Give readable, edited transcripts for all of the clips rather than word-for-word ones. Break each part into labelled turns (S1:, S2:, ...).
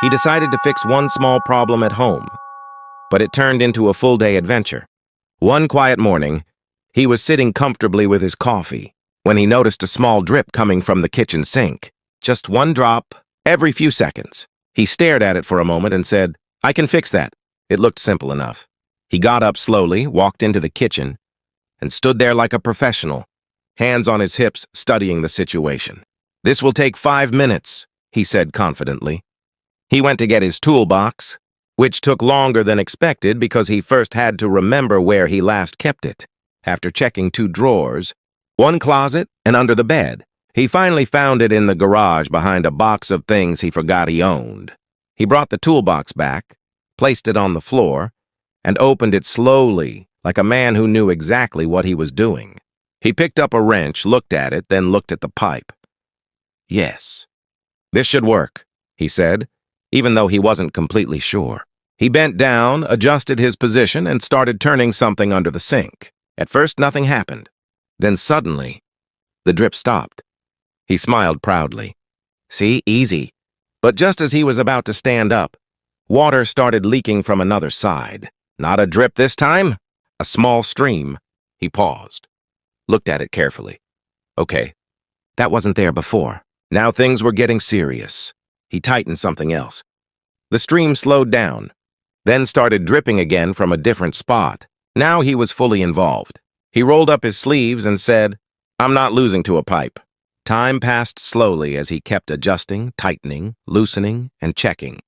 S1: He decided to fix one small problem at home, but it turned into a full-day adventure. One quiet morning, he was sitting comfortably with his coffee when he noticed a small drip coming from the kitchen sink. Just one drop every few seconds. He stared at it for a moment and said, "I can fix that." It looked simple enough. He got up slowly, walked into the kitchen, and stood there like a professional, hands on his hips, studying the situation. "This will take 5 minutes," he said confidently. He went to get his toolbox, which took longer than expected because he first had to remember where he last kept it. After checking 2 drawers, one closet, and under the bed, he finally found it in the garage behind a box of things he forgot he owned. He brought the toolbox back, placed it on the floor, and opened it slowly, like a man who knew exactly what he was doing. He picked up a wrench, looked at it, then looked at the pipe. "Yes, this should work," he said, even though he wasn't completely sure. He bent down, adjusted his position, and started turning something under the sink. At first, nothing happened. Then suddenly, the drip stopped. He smiled proudly. "See, easy." But just as he was about to stand up, water started leaking from another side. Not a drip this time, a small stream. He paused, looked at it carefully. Okay, that wasn't there before. Now things were getting serious. He tightened something else. The stream slowed down, then started dripping again from a different spot. Now he was fully involved. He rolled up his sleeves and said, "I'm not losing to a pipe." Time passed slowly as he kept adjusting, tightening, loosening, and checking.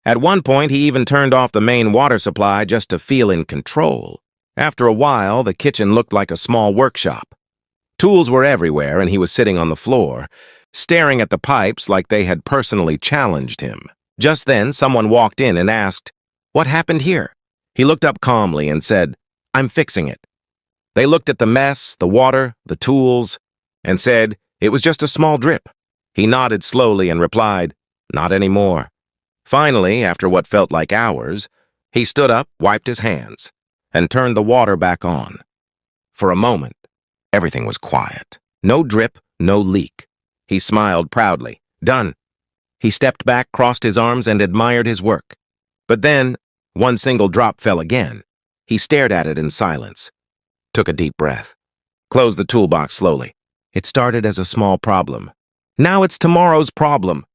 S1: At one point, he even turned off the main water supply just to feel in control. After a while, the kitchen looked like a small workshop. Tools were everywhere, and he was sitting on the floor, staring at the pipes like they had personally challenged him. Just then, someone walked in and asked, "What happened here?" He looked up calmly and said, "I'm fixing it." They looked at the mess, the water, the tools, and said, "It was just a small drip." He nodded slowly and replied, "Not anymore." Finally, after what felt like hours, he stood up, wiped his hands, and turned the water back on. For a moment, everything was quiet. No drip, no leak. He smiled proudly. Done. He stepped back, crossed his arms, and admired his work. But then, one single drop fell again. He stared at it in silence, took a deep breath, closed the toolbox slowly. It started as a small problem. Now it's tomorrow's problem.